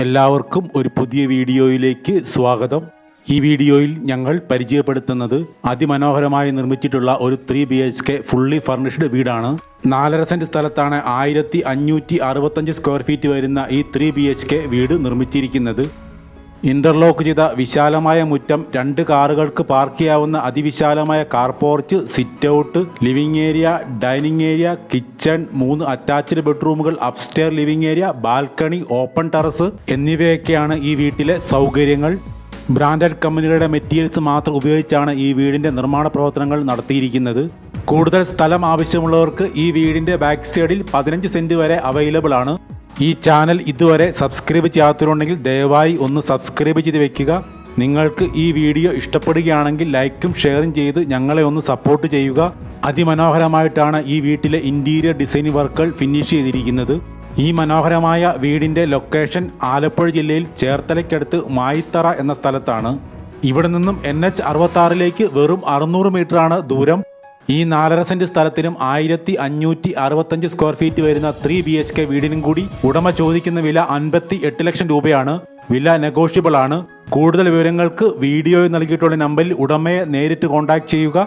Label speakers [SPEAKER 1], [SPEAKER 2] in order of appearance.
[SPEAKER 1] എല്ലാവർക്കും ഒരു പുതിയ വീഡിയോയിലേക്ക് സ്വാഗതം. ഈ വീഡിയോയിൽ ഞങ്ങൾ പരിചയപ്പെടുത്തുന്നത് അതിമനോഹരമായി നിർമ്മിച്ചിട്ടുള്ള ഒരു 3 BHK ഫുള്ളി ഫർണിഷ്ഡ് വീടാണ്. 4.5 സെന്റ് സ്ഥലത്താണ് 1565 സ്ക്വയർ ഫീറ്റ് വരുന്ന ഈ 3 BHK വീട് നിർമ്മിച്ചിരിക്കുന്നത്. ഇന്റർലോക്ക് ചെയ്ത വിശാലമായ മുറ്റം, 2 കാറുകൾക്ക് പാർക്ക് ചെയ്യാവുന്ന അതിവിശാലമായ car porch, sit out, living area, dining area, kitchen, 3 attached ബെഡ്റൂമുകൾ, upstair living area, balcony, open terrace എന്നിവയൊക്കെയാണ് ഈ വീട്ടിലെ സൗകര്യങ്ങൾ. ബ്രാൻഡഡ് കമ്പനികളുടെ മെറ്റീരിയൽസ് മാത്രം ഉപയോഗിച്ചാണ് ഈ വീടിൻ്റെ നിർമ്മാണ പ്രവർത്തനങ്ങൾ നടത്തിയിരിക്കുന്നത്. കൂടുതൽ സ്ഥലം ആവശ്യമുള്ളവർക്ക് ഈ വീടിൻ്റെ ബാക്ക് സൈഡിൽ 15 സെന്റ് വരെ അവൈലബിൾ ആണ്. ഈ ചാനൽ ഇതുവരെ സബ്സ്ക്രൈബ് ചെയ്യാത്തവരുണ്ടെങ്കിൽ ദയവായി ഒന്ന് സബ്സ്ക്രൈബ് ചെയ്ത് വെക്കുക. നിങ്ങൾക്ക് ഈ വീഡിയോ ഇഷ്ടപ്പെടുകയാണെങ്കിൽ ലൈക്കും ഷെയറും ചെയ്ത് ഞങ്ങളെ ഒന്ന് സപ്പോർട്ട് ചെയ്യുക. അതിമനോഹരമായിട്ടാണ് ഈ വീട്ടിലെ ഇൻറ്റീരിയർ ഡിസൈൻ വർക്കുകൾ ഫിനിഷ് ചെയ്തിരിക്കുന്നത്. ഈ മനോഹരമായ വീടിൻ്റെ ലൊക്കേഷൻ ആലപ്പുഴ ജില്ലയിൽ ചേർത്തലയ്ക്കടുത്ത് മായിത്തറ എന്ന സ്ഥലത്താണ്. ഇവിടെ നിന്നും NH 66ലേക്ക് വെറും 600 മീറ്ററാണ് ദൂരം. ഈ 4.5 സെന്റ് സ്ഥലത്തിനും 1565 സ്ക്വയർ ഫീറ്റ് വരുന്ന 3 BHK വീടിനും കൂടി ഉടമ ചോദിക്കുന്ന വില 58 ലക്ഷം രൂപയാണ്. വില നെഗോഷ്യബിൾ ആണ്. കൂടുതൽ വിവരങ്ങൾക്ക് വീഡിയോയിൽ നൽകിയിട്ടുള്ള നമ്പറിൽ ഉടമയെ നേരിട്ട് കോൺടാക്ട് ചെയ്യുക.